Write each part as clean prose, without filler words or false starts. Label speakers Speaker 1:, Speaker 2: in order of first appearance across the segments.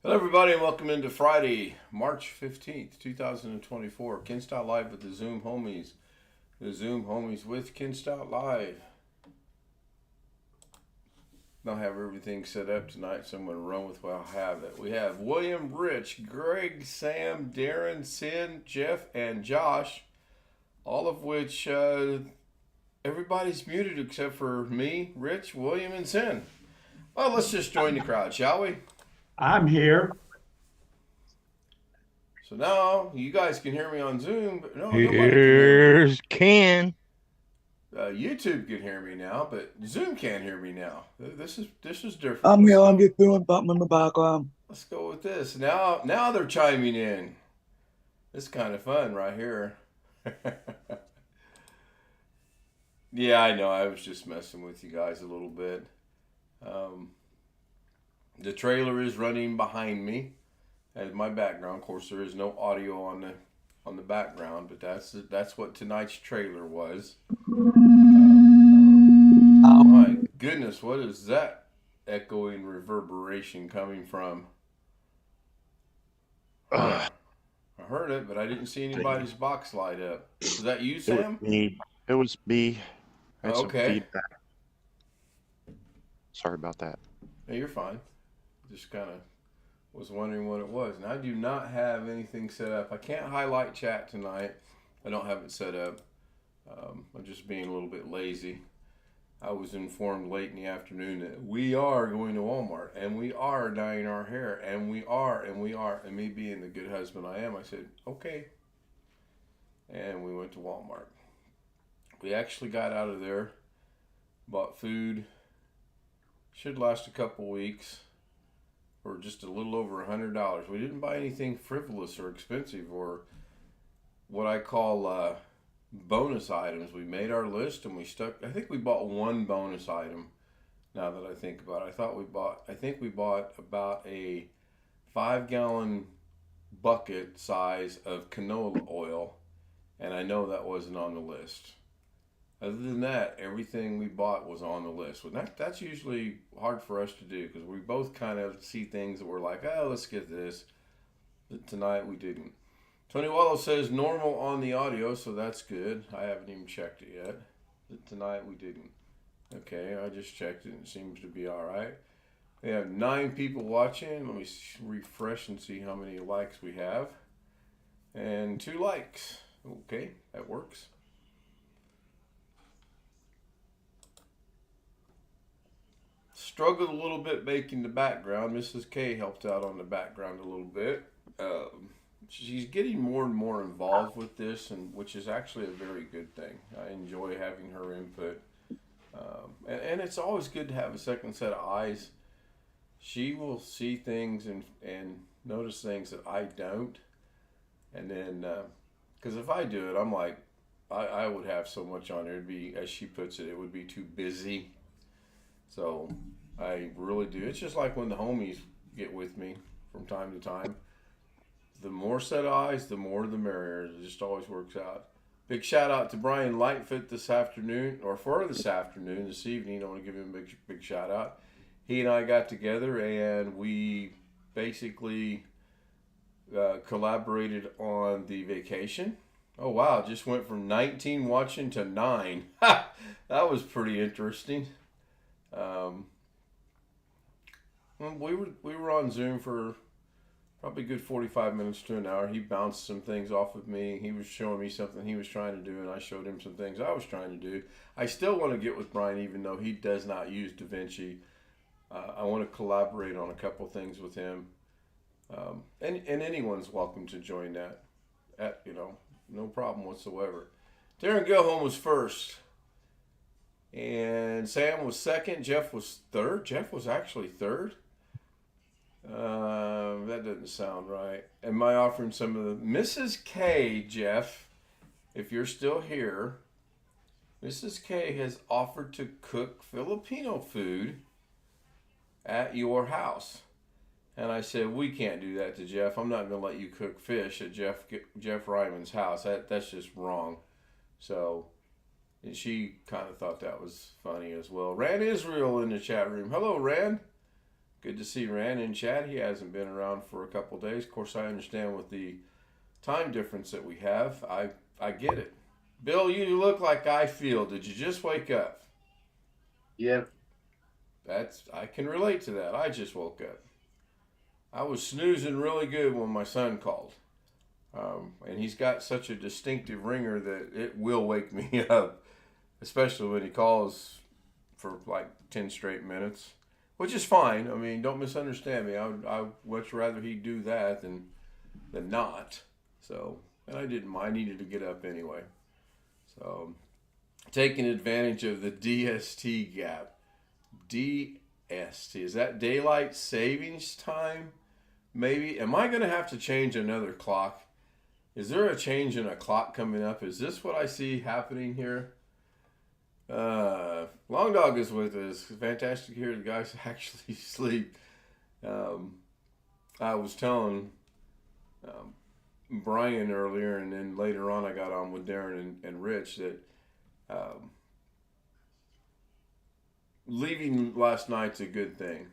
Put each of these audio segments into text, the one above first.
Speaker 1: Hello, everybody, and welcome into Friday, March 15th, 2024. Ken Stout Live with the Zoom Homies. The Zoom Homies with Ken Stout Live. I'll have everything set up tonight, so I'm going to run with what I have. We have William, Rich, Greg, Sam, Darren, Sin, Jeff, and Josh, all of which everybody's muted except for me, Rich, William, and Sin. Well, let's just join the crowd, shall we?
Speaker 2: I'm here.
Speaker 1: So now you guys can hear me on Zoom, but no, nobody can hear me.
Speaker 3: Here's Ken.
Speaker 1: YouTube can hear me now, but Zoom can't hear me now. This is different.
Speaker 4: I'm here. I'm just doing something in the background.
Speaker 1: Let's go with this. Now they're chiming in. This is kind of fun right here. Yeah, I know. I was just messing with you guys a little bit. The trailer is running behind me as my background. Of course, there is no audio on the background, but that's what tonight's trailer was. Oh my goodness, what is that echoing reverberation coming from? I heard it, but I didn't see anybody's box light up. Was that you, Sam?
Speaker 3: It was me. I had some
Speaker 1: Okay.
Speaker 3: feedback. Sorry about that.
Speaker 1: No, you're fine. Just kind of was wondering what it was. And I do not have anything set up. I can't highlight chat tonight. I don't have it set up. I'm just being a little bit lazy. I was informed late in the afternoon that we are going to Walmart and we are dyeing our hair and we are. And me being the good husband I am, I said, okay. And we went to Walmart. We actually got out of there, bought food. Should last a couple weeks for just a little over $100. We didn't buy anything frivolous or expensive or what I call bonus items. We made our list and I think we bought one bonus item. Now that I think about it, I think we bought about a 5-gallon bucket size of canola oil, and I know that wasn't on the list. Other than that, everything we bought was on the list. Well, that's usually hard for us to do because we both kind of see things that we're like, oh, let's get this. But tonight we didn't. Tony Wallow says normal on the audio, so that's good. I haven't even checked it yet. But tonight we didn't. Okay, I just checked it and it seems to be all right. We have 9 people watching. Let me refresh and see how many likes we have. And 2 likes. Okay, that works. Struggled a little bit making the background. Mrs. K helped out on the background a little bit. She's getting more and more involved with this, and which is actually a very good thing. I enjoy having her input, and it's always good to have a second set of eyes. She will see things and notice things that I don't, and then because if I do it, I'm like, I would have so much on there. It'd be, as she puts it, it would be too busy. So I really do. It's just like when the homies get with me from time to time. The more set of eyes, the more the merrier. It just always works out. Big shout out to Brian Lightfoot this afternoon, or for this evening. I want to give him a big shout out. He and I got together and we basically collaborated on the vacation. Oh wow, just went from 19 watching to 9. Ha! That was pretty interesting. We were on Zoom for probably a good 45 minutes to an hour. He bounced some things off of me. He was showing me something he was trying to do, and I showed him some things I was trying to do. I still want to get with Brian, even though he does not use DaVinci. I want to collaborate on a couple things with him, and anyone's welcome to join that. No problem whatsoever. Darren Gilholm was first. And Sam was second. Jeff was third. Jeff was actually third. That doesn't sound right. Am I offering some of the... Mrs. K, Jeff, if you're still here, Mrs. K has offered to cook Filipino food at your house. And I said, we can't do that to Jeff. I'm not going to let you cook fish at Jeff Ryman's house. That's just wrong. So... And she kind of thought that was funny as well. Rand Israel in the chat room. Hello, Rand. Good to see Rand in chat. He hasn't been around for a couple days. Of course, I understand with the time difference that we have. I get it. Bill, you look like I feel. Did you just wake up?
Speaker 2: Yeah.
Speaker 1: I can relate to that. I just woke up. I was snoozing really good when my son called. And he's got such a distinctive ringer that it will wake me up, especially when he calls for like 10 straight minutes, which is fine. I mean, don't misunderstand me. I would much rather he do that than not. So, and I didn't mind. I needed to get up anyway. So, taking advantage of the DST gap. DST, is that daylight savings time? Maybe. Am I going to have to change another clock? Is there a change in a clock coming up? Is this what I see happening here? Long Dog is with us. Fantastic to hear the guys actually sleep. I was telling Brian earlier, and then later on I got on with Darren and Rich, that leaving last night's a good thing.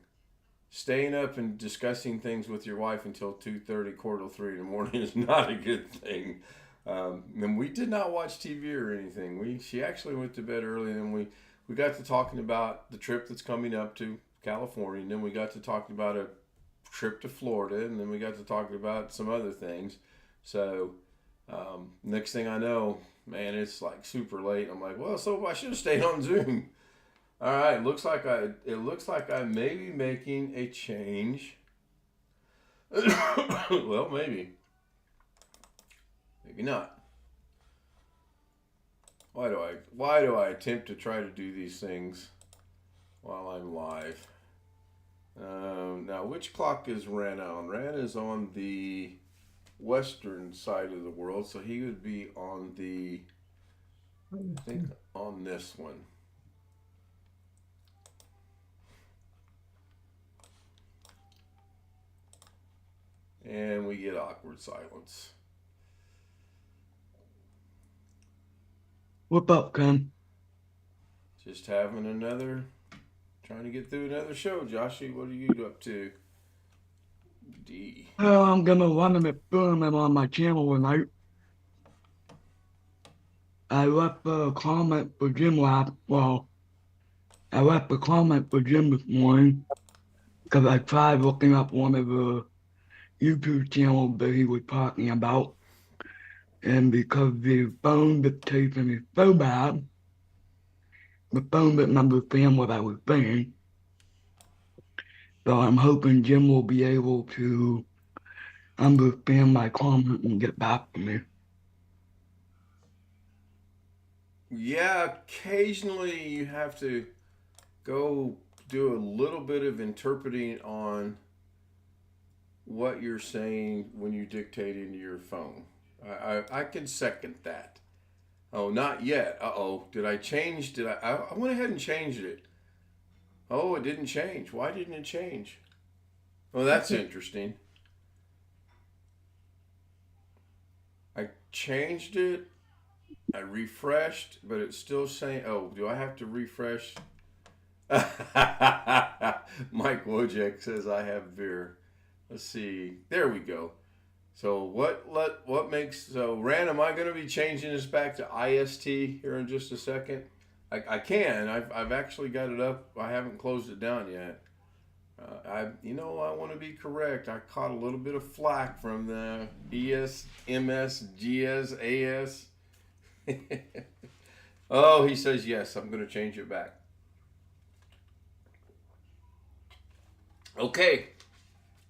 Speaker 1: Staying up and discussing things with your wife until 2:30, quarter to 3 in the morning is not a good thing. And we did not watch TV or anything. She actually went to bed early, and we got to talking about the trip that's coming up to California, and then we got to talking about a trip to Florida, and then we got to talking about some other things. So next thing I know, man, it's like super late. I'm like, well, so I should have stayed on Zoom. All right, it looks like I may be making a change. Well, maybe not. Why do I attempt to try to do these things while I'm live? Now, which clock is Ran on? Ran is on the western side of the world, so he would be on the, I think, on this one. And we get awkward silence.
Speaker 4: What's up, Ken?
Speaker 1: Just trying to get through another show. Joshy, what are you up to? D.
Speaker 4: I'm gonna run a experiment on my channel tonight. I left a comment for Jim I left a comment for Jim this morning because I tried looking up one of the YouTube channels that he was talking about. And because the phone dictation is so bad, the phone didn't understand what I was saying. So I'm hoping Jim will be able to understand my comment and get back to me.
Speaker 1: Yeah, occasionally you have to go do a little bit of interpreting on what you're saying when you dictate into your phone. I can second that. Oh, not yet. Uh-oh. Did I change? I went ahead and changed it. Oh, it didn't change. Why didn't it change? Oh, that's interesting. I changed it. I refreshed, but it's still saying, oh, do I have to refresh? Mike Wojcik says I have beer. Let's see. There we go. So Ran, am I going to be changing this back to IST here in just a second? I can. I've actually got it up. I haven't closed it down yet. I want to be correct. I caught a little bit of flack from the ES, MS, GS, AS. Oh, he says yes. I'm going to change it back. Okay.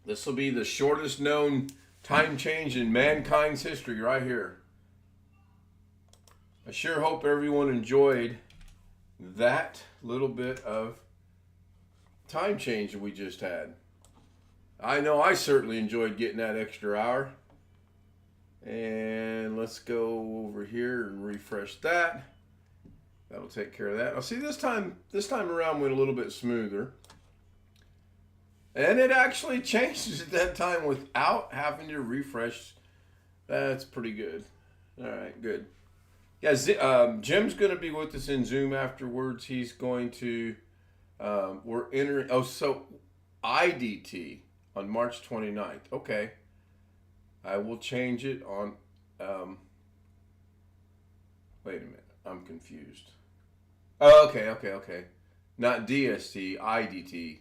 Speaker 1: This will be the shortest known time change in mankind's history right here. I sure hope everyone enjoyed that little bit of time change that we just had. I know I certainly enjoyed getting that extra hour. And let's go over here and refresh that. That'll take care of that. I'll see this time around went a little bit smoother. And it actually changes at that time without having to refresh. That's pretty good. All right, good. Yeah, Jim's going to be with us in Zoom afterwards. He's going to, we're entering, so IDT on March 29th. Okay. I will change it on, wait a minute. I'm confused. Oh, okay. Not DST, IDT.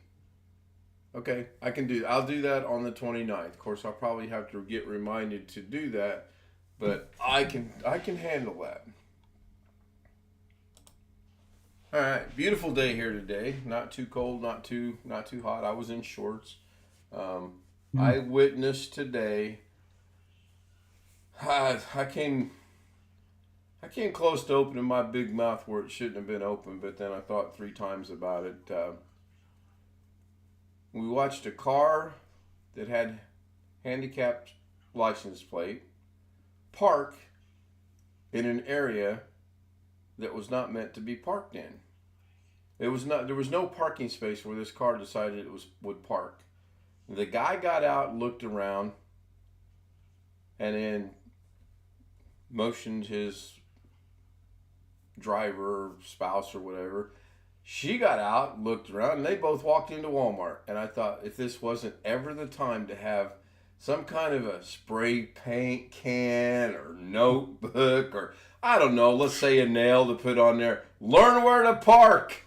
Speaker 1: Okay, I'll do that on the 29th. Of course, I'll probably have to get reminded to do that, but I can handle that. All right, beautiful day here today. Not too cold, not too hot. I was in shorts. I witnessed today. I came close to opening my big mouth where it shouldn't have been open, but then I thought 3 times about it. We watched a car that had handicapped license plate park in an area that was not meant to be parked in. There was no parking space where this car decided it would park. The guy got out, looked around, and then motioned his driver, spouse, or whatever. She got out, looked around, and they both walked into Walmart. And I thought, if this wasn't ever the time to have some kind of a spray paint can or notebook or, I don't know, let's say a nail to put on there. Learn where to park.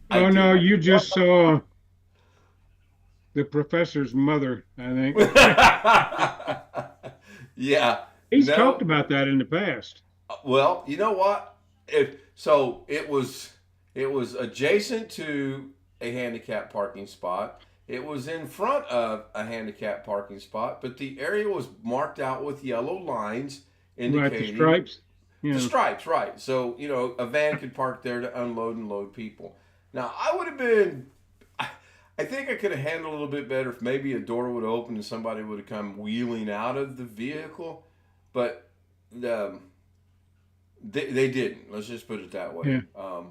Speaker 2: Oh, no, you just saw the professor's mother, I think.
Speaker 1: Yeah.
Speaker 2: He's talked about that in the past.
Speaker 1: Well, you know what? It was adjacent to a handicap parking spot. It was in front of a handicap parking spot, but the area was marked out with yellow lines indicating
Speaker 2: the stripes.
Speaker 1: The stripes, right? So a van could park there to unload and load people. Now I would have been. I think I could have handled a little bit better if maybe a door would have opened and somebody would have come wheeling out of the vehicle, but they didn't. Let's just put it that way.
Speaker 2: Yeah.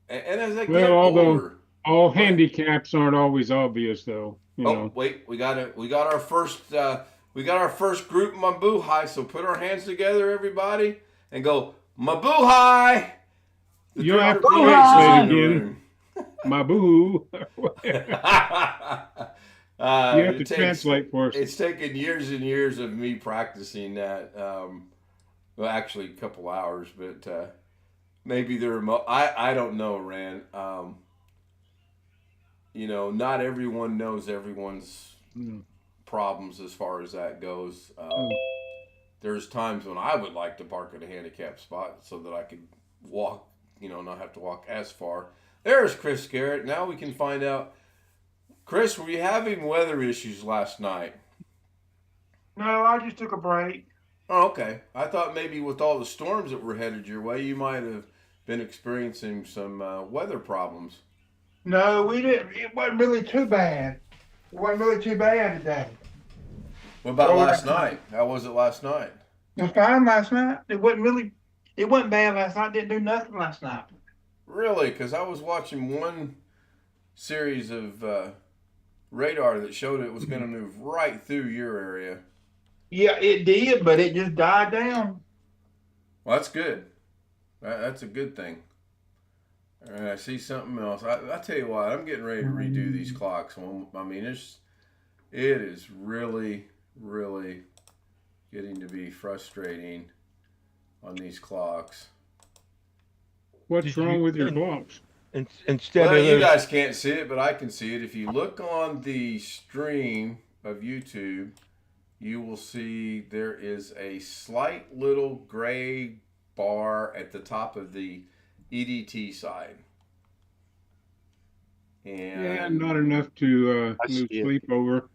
Speaker 1: And as I get older,
Speaker 2: all handicaps aren't always obvious, though. You know.
Speaker 1: Wait, we got our first group Mabuhay. So put our hands together, everybody, and go Mabuhay.
Speaker 2: You have to say again. Mabuhu. You have to translate for us.
Speaker 1: It's taken years and years of me practicing that. Well, actually, a couple hours, but maybe they're. I don't know, Rand. Not everyone knows everyone's problems as far as that goes. There's times when I would like to park at a handicapped spot so that I could walk, not have to walk as far. There's Chris Garrett. Now we can find out. Chris, were you having weather issues last night?
Speaker 5: No, I just took a break.
Speaker 1: Oh, okay. I thought maybe with all the storms that were headed your way, you might have been experiencing some weather problems.
Speaker 5: No, we didn't. It wasn't really too bad. It wasn't really too bad today.
Speaker 1: What about last night? How was it last night?
Speaker 5: It was fine last night. It wasn't bad last night. Didn't do nothing last night.
Speaker 1: Really? Because I was watching one series of radar that showed it was going to move right through your area.
Speaker 5: Yeah, it did, but it just died down.
Speaker 1: Well, that's good. That's a good thing. All right, I see something else. I tell you what, I'm getting ready to redo these clocks. I mean, it is really, really getting to be frustrating on these clocks.
Speaker 2: What's wrong with your clocks?
Speaker 3: Instead of
Speaker 1: you guys can't see it, but I can see it. If you look on the stream of YouTube, you will see there is a slight little gray bar at the top of the EDT side. And
Speaker 2: not enough to lose
Speaker 3: see it.
Speaker 2: sleep over.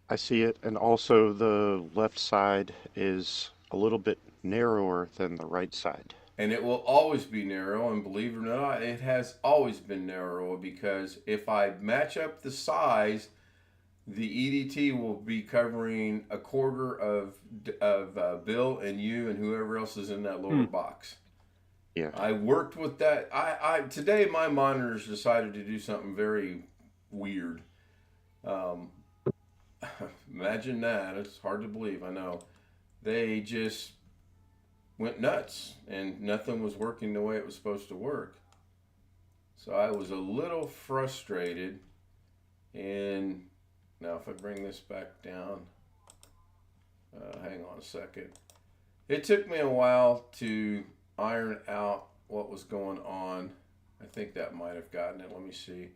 Speaker 3: I see it, and also the left side is a little bit narrower than the right side.
Speaker 1: And it will always be narrow, and believe it or not, it has always been narrow, because if I match up the size, the EDT will be covering a quarter of Bill and you and whoever else is in that lower box.
Speaker 3: Yeah.
Speaker 1: I worked with that. Today my monitors decided to do something very weird. Imagine that. It's hard to believe, I know. They just went nuts and nothing was working the way it was supposed to work. So I was a little frustrated. And now if I bring this back down, hang on a second. It took me a while to iron out what was going on. I think that might have gotten it. Let me see.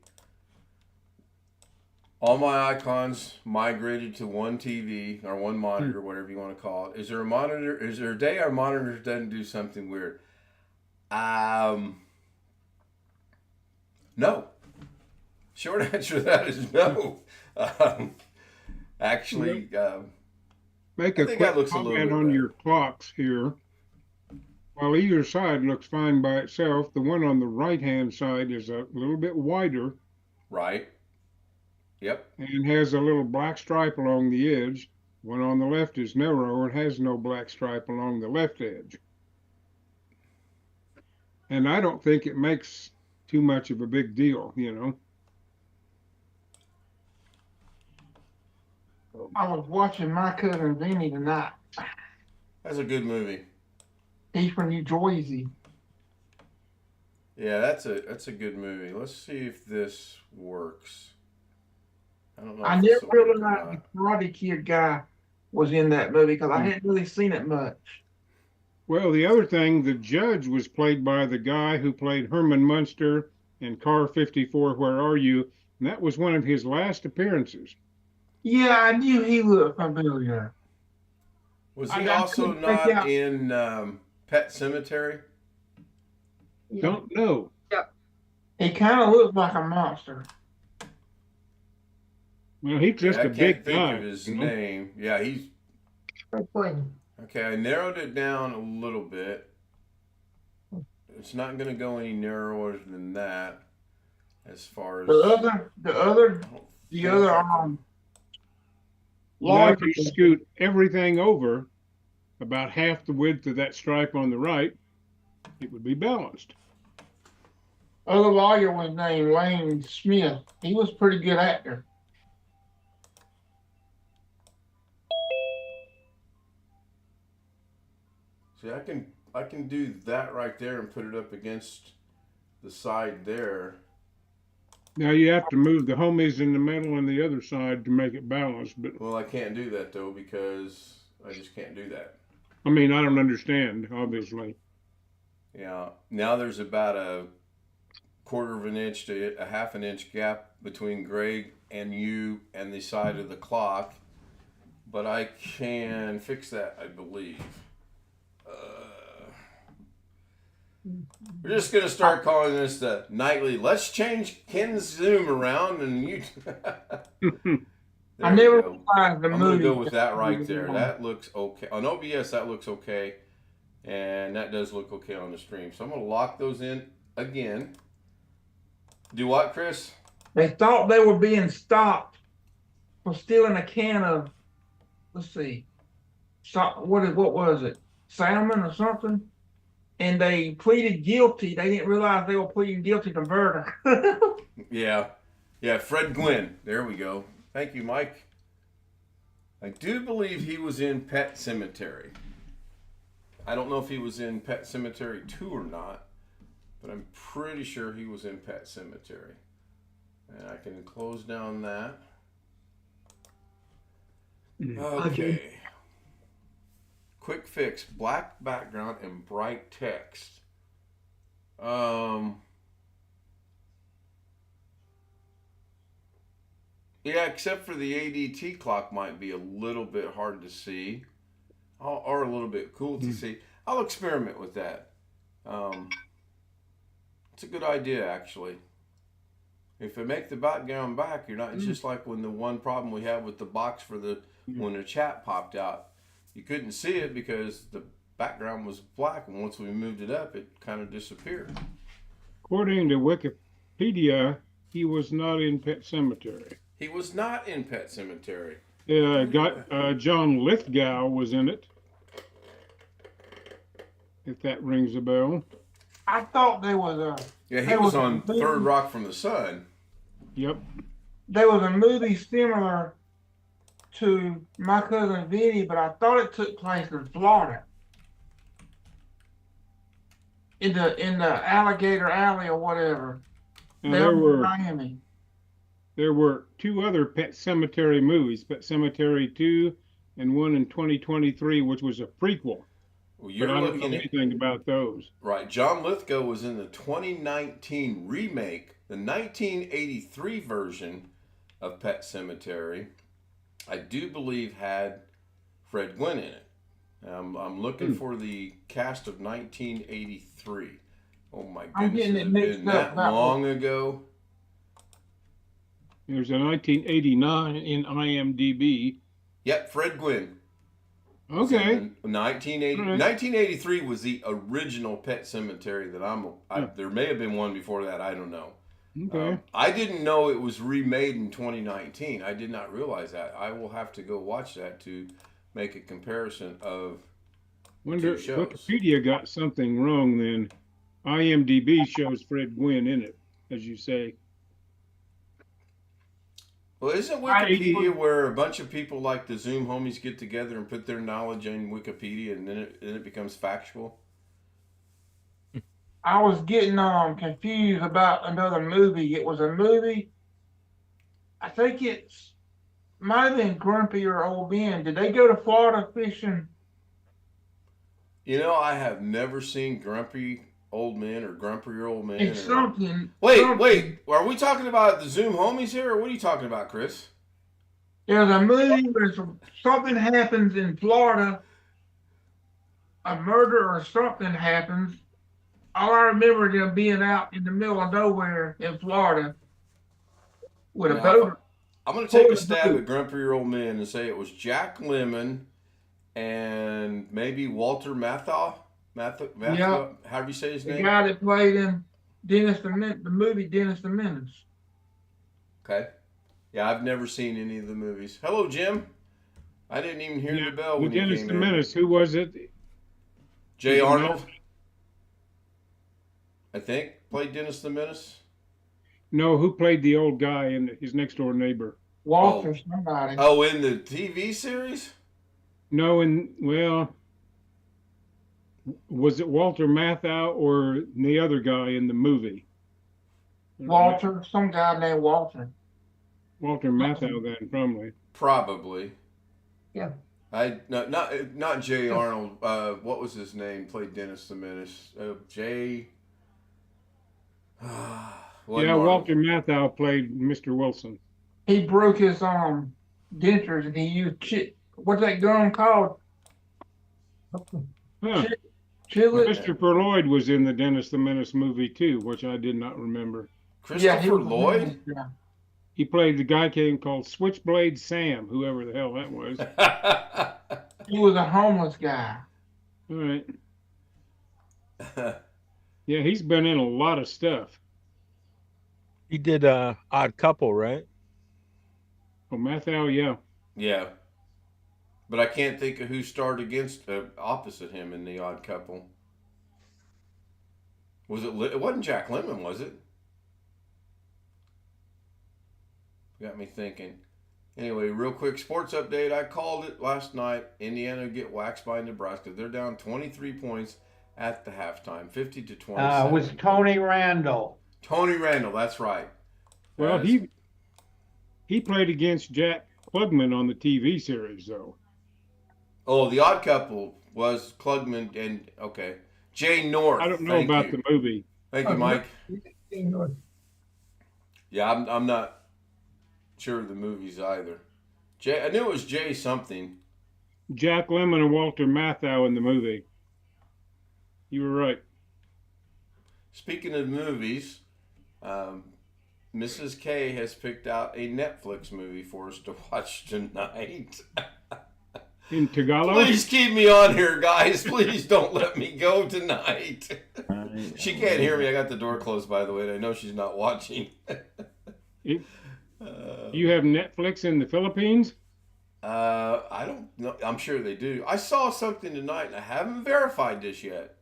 Speaker 1: All my icons migrated to one TV or one monitor, whatever you want to call it. Is there a monitor? Is there a day our monitor doesn't do something weird? No. Short answer to that is no. Actually,
Speaker 2: Make
Speaker 1: I
Speaker 2: a
Speaker 1: think
Speaker 2: quick
Speaker 1: that looks a little
Speaker 2: comment
Speaker 1: bit
Speaker 2: on
Speaker 1: better.
Speaker 2: your clocks here. While either side looks fine by itself, the one on the right-hand side is a little bit wider
Speaker 1: Right. Yep.
Speaker 2: and has a little black stripe along the edge. One on the left is narrower and has no black stripe along the left edge. And I don't think it makes too much of a big deal, you know.
Speaker 5: I was watching My Cousin Vinny tonight.
Speaker 1: That's a good movie.
Speaker 5: He's from New Jersey.
Speaker 1: Yeah, that's a good movie. Let's see if this works. I don't know.
Speaker 5: I
Speaker 1: if
Speaker 5: never
Speaker 1: this will work or
Speaker 5: realized
Speaker 1: not.
Speaker 5: the Karate Kid guy was in that movie because I hadn't really seen it much.
Speaker 2: Well, the other thing, the judge was played by the guy who played Herman Munster in Car 54, Where Are You? And that was one of his last appearances.
Speaker 5: Yeah, I knew he looked familiar.
Speaker 1: Was
Speaker 5: I
Speaker 1: he also
Speaker 5: couldn't make
Speaker 1: not
Speaker 5: out.
Speaker 1: in Pet Cemetery?
Speaker 2: Don't know.
Speaker 5: He kind of looks like a monster.
Speaker 2: Well, he's just
Speaker 1: Yeah,
Speaker 2: a
Speaker 1: I
Speaker 2: big
Speaker 1: can't think
Speaker 2: guy.
Speaker 1: of his
Speaker 2: you know?
Speaker 1: name. Yeah, he's okay. I narrowed it down a little bit. It's not going to go any narrower than that. As far as
Speaker 5: The other
Speaker 2: Now,
Speaker 5: large.
Speaker 2: if you scoot everything over about half the width of that stripe on the right, it would be balanced.
Speaker 5: Other lawyer was named Lane Smith. He was a pretty good actor.
Speaker 1: See, I can do that right there and put it up against the side there.
Speaker 2: Now you have to move the homies in the middle and the other side to make it balanced. But
Speaker 1: Well, I can't do that though because I just can't do that.
Speaker 2: I mean, I don't understand, obviously.
Speaker 1: Yeah. Now there's about a quarter of an inch to a half an inch gap between Greg and you and the side of the clock, but I can fix that, I believe. We're just gonna start calling this the nightly. Let's change Ken's Zoom around and you.
Speaker 5: I never
Speaker 1: we go.
Speaker 5: realized the
Speaker 1: I'm
Speaker 5: movie.
Speaker 1: gonna go with that right there. That looks okay on OBS. That looks okay, and that does look okay on the stream. So I'm gonna lock those in again. Do what, Chris?
Speaker 5: They thought they were being stopped for stealing a can of, let's see, what was it? Salmon or something? And they pleaded guilty. They didn't realize they were pleading guilty to murder.
Speaker 1: Yeah, Fred Gwynn. There we go. Thank you, Mike. I do believe he was in Pet Cemetery. I don't know if he was in Pet Cemetery 2 or not, but I'm pretty sure he was in Pet Cemetery. And I can close down that. Okay. Quick fix, black background and bright text. Yeah, except for the ADT clock might be a little bit hard to see, or a little bit cool to see. I'll experiment with that. It's a good idea, actually. If I make the background back, you're not. It's just like when the one problem we had with the box for the when the chat popped out. You couldn't see it because the background was black, and once we moved it up, it kind of disappeared.
Speaker 2: According to Wikipedia, he was not in Pet Cemetery.
Speaker 1: He was not in Pet Cemetery.
Speaker 2: John Lithgow was in it, if that rings a bell.
Speaker 5: I thought there was
Speaker 1: Yeah, he
Speaker 5: There
Speaker 1: was
Speaker 5: was a
Speaker 1: on
Speaker 5: movie-
Speaker 1: Third Rock from the Sun.
Speaker 2: Yep.
Speaker 5: a movie similar to My Cousin Vinny, but I thought it took place in Florida. In the Alligator Alley or whatever.
Speaker 2: Now,
Speaker 5: They
Speaker 2: there
Speaker 5: were in
Speaker 2: were
Speaker 5: Miami.
Speaker 2: there were two other Pet Cemetery movies, Pet Cemetery 2 and one in 2023, which was a prequel.
Speaker 1: Well,
Speaker 2: But
Speaker 1: you're
Speaker 2: I don't know
Speaker 1: looking at
Speaker 2: anything about those.
Speaker 1: right. John Lithgow was in the 2019 remake, the 1983 version of Pet Cemetery. I do believe had Fred Gwynn in it. I'm looking for the cast of 1983. Oh my
Speaker 5: I'm
Speaker 1: goodness,
Speaker 5: getting
Speaker 1: has
Speaker 5: it
Speaker 1: it
Speaker 5: mixed
Speaker 1: been
Speaker 5: up.
Speaker 1: that long ago?
Speaker 2: There's a 1989 in IMDb.
Speaker 1: Yep, Fred Gwynn was
Speaker 2: Okay.
Speaker 1: in the 1980.
Speaker 2: All right.
Speaker 1: 1983 was the original Pet Cemetery that
Speaker 2: Yeah.
Speaker 1: there may have been one before that. I don't know.
Speaker 2: Okay.
Speaker 1: I didn't know it was remade in 2019. I did not realize that. I will have to go watch that to make a comparison of
Speaker 2: Wonder
Speaker 1: two shows.
Speaker 2: Wikipedia got something wrong then. IMDb shows Fred Gwynn in it, as you say.
Speaker 1: Well, isn't Wikipedia where a bunch of people like the Zoom homies get together and put their knowledge in Wikipedia and then it becomes factual?
Speaker 5: I was getting confused about another movie. It was a movie. I think it's might have been Grumpy or Old Ben. Did they go to Florida fishing?
Speaker 1: You know, I have never seen Grumpy Old Men or Grumpy Old Men.
Speaker 5: It's something.
Speaker 1: Wait. Are we talking about the Zoom homies here, or what are you talking about, Chris?
Speaker 5: There's a movie where something happens in Florida. A murder or something happens. All I remember them being out in the middle of nowhere in Florida with a boat.
Speaker 1: I'm going to take a stab at Grumpy Old Men and say it was Jack Lemmon and maybe Walter Matthau.
Speaker 5: Yeah.
Speaker 1: How do you say his name?
Speaker 5: The guy that played in the movie Dennis the Menace.
Speaker 1: Okay. Yeah, I've never seen any of the movies. Hello, Jim. I didn't even hear the bell when you
Speaker 2: Dennis
Speaker 1: came
Speaker 2: the
Speaker 1: in.
Speaker 2: Menace. Who was it?
Speaker 1: Jay Arnold, I think, played Dennis the Menace.
Speaker 2: No, who played the old guy and his next door neighbor?
Speaker 5: Walter somebody.
Speaker 1: Oh, in the TV series?
Speaker 2: No, was it Walter Matthau or the other guy in the movie?
Speaker 5: Walter, some guy named Walter.
Speaker 2: Walter Matthau then, probably.
Speaker 1: Probably.
Speaker 5: Yeah.
Speaker 1: Not Jay Arnold. What was his name? Played Dennis the Menace. Jay.
Speaker 2: Walter Matthau played Mr. Wilson.
Speaker 5: He broke his dentures and he used what's that gum called?
Speaker 2: Huh. Christopher Lloyd was in the Dennis the Menace movie too, which I did not remember.
Speaker 1: Christopher Lloyd?
Speaker 2: He played the guy called Switchblade Sam, whoever the hell that was.
Speaker 5: He was a homeless guy.
Speaker 2: All right. Yeah, he's been in a lot of stuff.
Speaker 6: He did Odd Couple, right?
Speaker 2: Oh, Matthau, yeah.
Speaker 1: Yeah. But I can't think of who starred opposite him in The Odd Couple. It wasn't Jack Lemmon, was it? Got me thinking. Anyway, real quick sports update. I called it last night. Indiana get waxed by Nebraska. They're down 23 points at the halftime, 50 to 27.
Speaker 7: It was Tony Randall.
Speaker 1: Tony Randall, that's right.
Speaker 2: Well, he played against Jack Klugman on the TV series, though.
Speaker 1: Oh, The Odd Couple was Klugman and okay, Jay North.
Speaker 2: I don't know about the movie.
Speaker 1: Thank you, Mike. Yeah, I'm not sure of the movies either. I knew it was Jay something.
Speaker 2: Jack Lemmon and Walter Matthau in the movie. You were right.
Speaker 1: Speaking of movies, Mrs. K has picked out a Netflix movie for us to watch tonight.
Speaker 2: In Tagalog?
Speaker 1: Please keep me on here, guys. Please don't let me go tonight. She can't hear me. I got the door closed, by the way, and I know she's not watching.
Speaker 2: You have Netflix in the Philippines?
Speaker 1: I don't know. I'm sure they do. I saw something tonight, and I haven't verified this yet,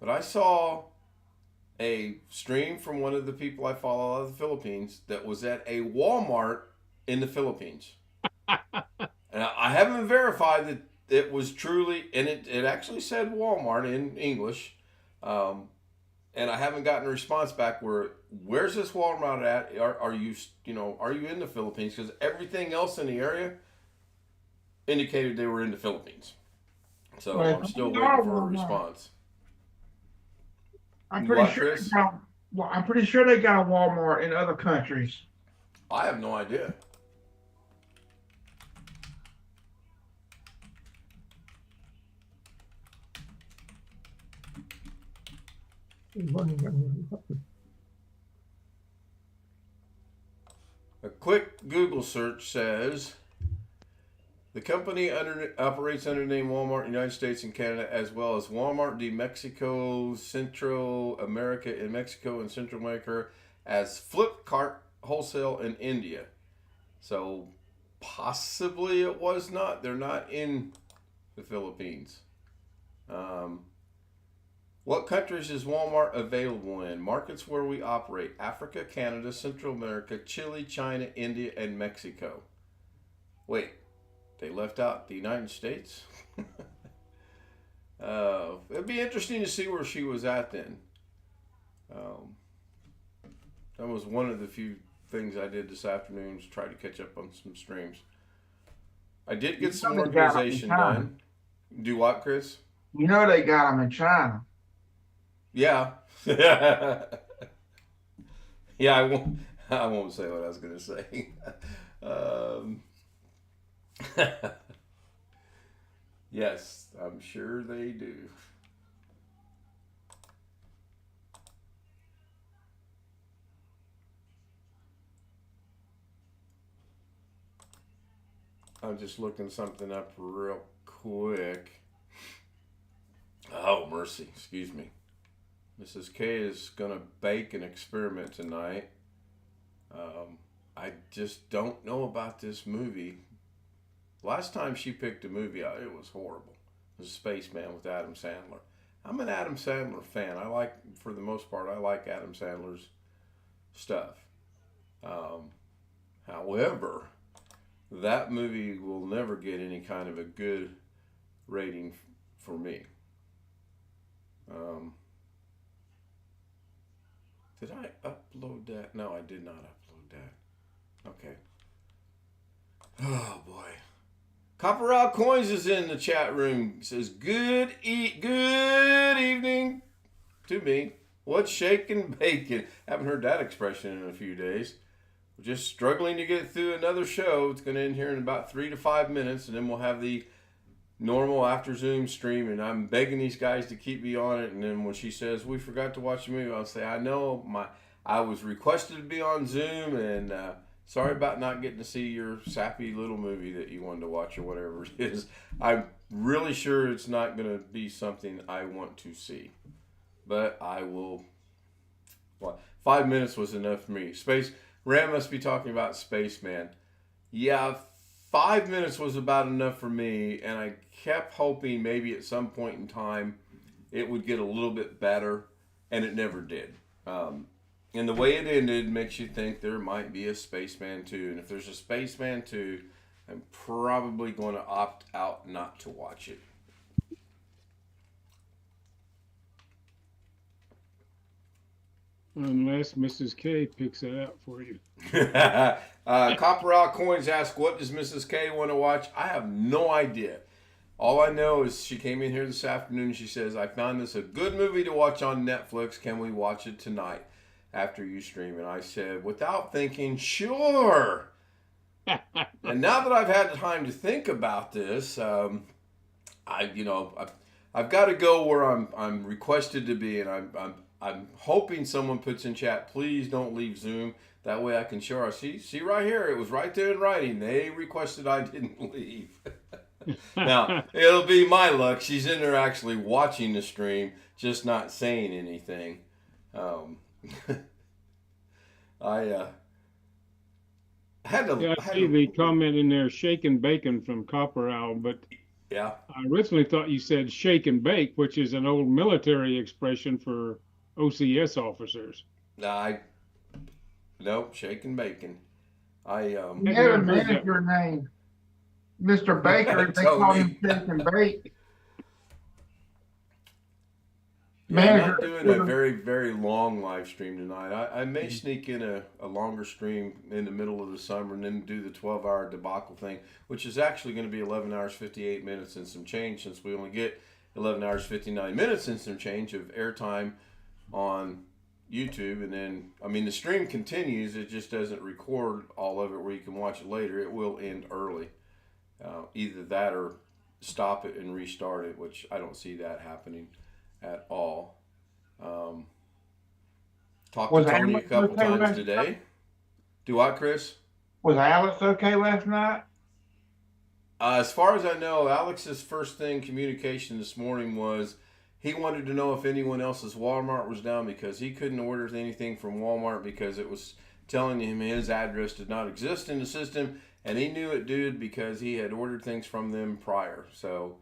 Speaker 1: but I saw a stream from one of the people I follow out of the Philippines that was at a Walmart in the Philippines. And I haven't verified that it was truly, and it actually said Walmart in English. And and I haven't gotten a response back. Where's this Walmart at? Are you in the Philippines? Because everything else in the area indicated they were in the Philippines. So
Speaker 5: Well,
Speaker 1: I'm still waiting for a response.
Speaker 5: I'm
Speaker 1: What,
Speaker 5: pretty sure.
Speaker 1: Chris?
Speaker 5: Well, I'm pretty sure they got a Walmart in other countries.
Speaker 1: I have no idea. A quick Google search says the company operates under the name Walmart in the United States and Canada, as well as Walmart de Mexico, Central America in Mexico and Central America, as Flipkart Wholesale in India. So possibly it was not. They're not in the Philippines. What countries is Walmart available in? Markets where we operate: Africa, Canada, Central America, Chile, China, India, and Mexico. Wait, they left out the United States? It'd be interesting to see where she was at then. That was one of the few things I did this afternoon, to try to catch up on some streams. I did get some organization done. Do what, Chris?
Speaker 5: You know they got them in China.
Speaker 1: Yeah. Yeah, I won't say what I was going to say. Yes, I'm sure they do. I'm just looking something up real quick. Oh, mercy. Excuse me. Mrs. K is going to bake an experiment tonight. I just don't know about this movie. Last time she picked a movie out, it was horrible. It was Spaceman with Adam Sandler. I'm an Adam Sandler fan. For the most part, I like Adam Sandler's stuff. However, that movie will never get any kind of a good rating for me. Did I upload that? No, I did not upload that. Okay. Oh boy. Copperell Coins is in the chat room. Says good evening to me. What's shaking bacon? Haven't heard that expression in a few days. We're just struggling to get through another show. It's going to end here in about 3 to 5 minutes, and then we'll have the normal after Zoom stream, and I'm begging these guys to keep me on it. And then when she says we forgot to watch the movie, I'll say I know I was requested to be on Zoom, and sorry about not getting to see your sappy little movie that you wanted to watch or whatever it is. I'm really sure it's not going to be something I want to see, but I will. 5 minutes was enough for me. Ram must be talking about Spaceman. Yeah. 5 minutes was about enough for me, and I kept hoping maybe at some point in time it would get a little bit better, and it never did. And the way it ended makes you think there might be a Spaceman 2, and if there's a Spaceman 2, I'm probably going to opt out not to watch it.
Speaker 2: Unless Mrs. K picks it out for you.
Speaker 1: Copperell Coins asked, what does Mrs. K want to watch? I have no idea. All I know is she came in here this afternoon and she says, I found this a good movie to watch on Netflix. Can we watch it tonight after you stream? And I said, without thinking, sure. And now that I've had time to think about this, I've got to go where I'm requested to be, and I'm hoping someone puts in chat, please don't leave Zoom. That way I can show her. See right here, it was right there in writing. They requested I didn't leave. Now, it'll be my luck. She's in there actually watching the stream, just not saying anything. I
Speaker 2: see the comment in there, shake and bacon from Copperell, but
Speaker 1: yeah,
Speaker 2: I originally thought you said shake and bake, which is an old military expression for OCS officers.
Speaker 1: Nope, shake and bacon.
Speaker 5: You had a manager named Mr. Baker. They call him Shake and Bake.
Speaker 1: Yeah, I'm not
Speaker 5: Manager,
Speaker 1: doing a very, very long live stream tonight. I may sneak in a longer stream in the middle of the summer and then do the 12-hour debacle thing, which is actually going to be 11 hours, 58 minutes and some change, since we only get 11 hours, 59 minutes and some change of airtime on YouTube. And then, I mean, the stream continues. It just doesn't record all of it where you can watch it later. It will end early. Either that or stop it and restart it, which I don't see that happening at all. Talked to
Speaker 5: Was
Speaker 1: Tony a
Speaker 5: Alex
Speaker 1: couple
Speaker 5: okay
Speaker 1: times
Speaker 5: last
Speaker 1: today.
Speaker 5: night?
Speaker 1: Do what, Chris?
Speaker 5: Was Alex okay last night?
Speaker 1: As far as I know, Alex's first thing communication this morning was he wanted to know if anyone else's Walmart was down, because he couldn't order anything from Walmart because it was telling him his address did not exist in the system, and he knew it did because he had ordered things from them prior. So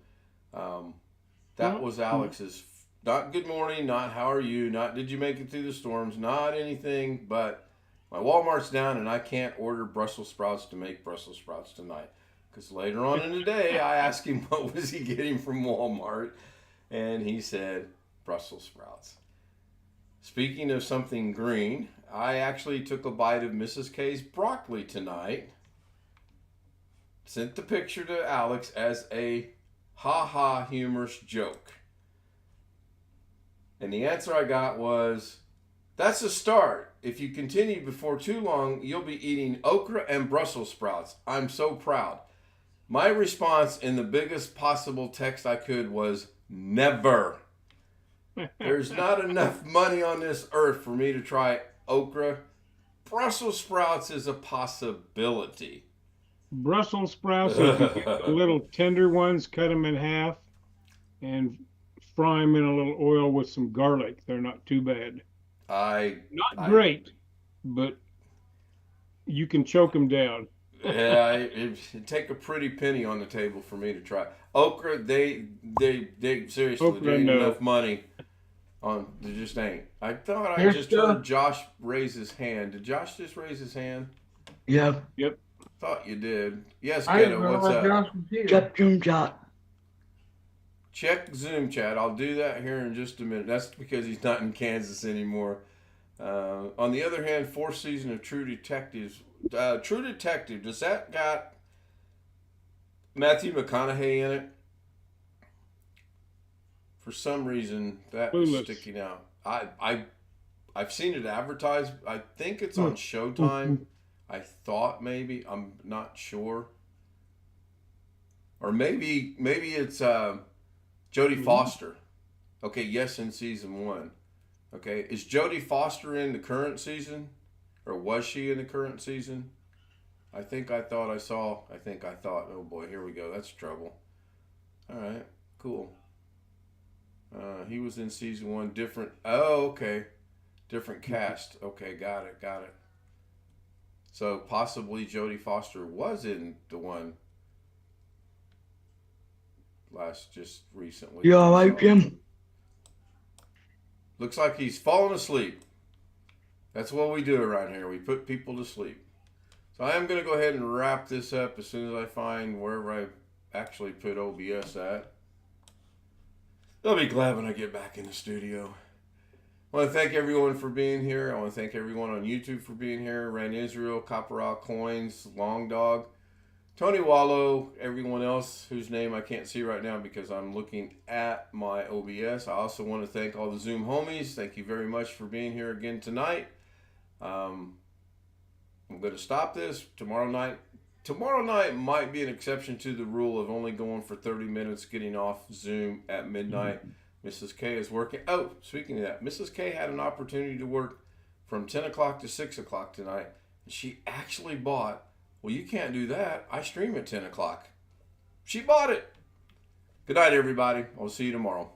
Speaker 1: that was Alex's. Not good morning, not how are you, not did you make it through the storms, not anything, but my Walmart's down and I can't order Brussels sprouts to make Brussels sprouts tonight. Because later on in the day, I asked him what was he getting from Walmart, and he said Brussels sprouts. Speaking of something green, I actually took a bite of Mrs. K's broccoli tonight. Sent the picture to Alex as a ha-ha humorous joke. And the answer I got was, that's a start. If you continue before too long, you'll be eating okra and Brussels sprouts. I'm so proud. My response in the biggest possible text I could was, never. There's not enough money on this earth for me to try okra. Brussels sprouts is a possibility.
Speaker 2: Brussels sprouts, if you get the little tender ones, cut them in half and fry them in a little oil with some garlic. They're not too bad. Not great, but you can choke them down.
Speaker 1: Yeah, it'd take a pretty penny on the table for me to try. Okra, they seriously,
Speaker 2: Okra,
Speaker 1: there ain't
Speaker 2: no.
Speaker 1: enough money on, there just ain't. I thought I
Speaker 5: Here's
Speaker 1: just
Speaker 5: the-
Speaker 1: heard Josh raise his hand. Did Josh just raise his hand?
Speaker 4: Yeah.
Speaker 1: Thought you did. Yes,
Speaker 5: I didn't
Speaker 1: Ghetto, what's
Speaker 5: realize
Speaker 1: up?
Speaker 5: Josh was here.
Speaker 4: Check Zoom chat.
Speaker 1: Check Zoom chat. I'll do that here in just a minute. That's because he's not in Kansas anymore. On the other hand, fourth season of True Detectives. True Detective, does that got Matthew McConaughey in it? For some reason, that is
Speaker 2: Clueless.
Speaker 1: sticking out. I've seen it advertised. I think it's on Showtime. I thought maybe. I'm not sure. Or maybe it's Jodie Foster. Okay, yes, in season 1. Okay, is Jodie Foster in the current season? Or was she in the current season? I thought, oh boy, here we go. That's trouble. All right, cool. He was in season 1, different. Oh, okay. Different cast. Okay, got it. So possibly Jodie Foster was in the one just recently.
Speaker 4: You alright, Jim?
Speaker 1: Looks like he's fallen asleep. That's what we do around here. We put people to sleep. So I am going to go ahead and wrap this up as soon as I find wherever I actually put OBS at. They'll be glad when I get back in the studio. I want to thank everyone for being here. I want to thank everyone on YouTube for being here. Ran Israel, Copperal Coins, Long Dog, Tony Wallow, everyone else whose name I can't see right now because I'm looking at my OBS. I also want to thank all the Zoom homies. Thank you very much for being here again tonight. I'm going to stop this tomorrow night. Tomorrow night might be an exception to the rule of only going for 30 minutes, getting off Zoom at midnight. Mrs. K is working. Oh, speaking of that, Mrs. K had an opportunity to work from 10 o'clock to 6 o'clock tonight. She actually bought, well, you can't do that. I stream at 10 o'clock. She bought it. Good night, everybody. I'll see you tomorrow.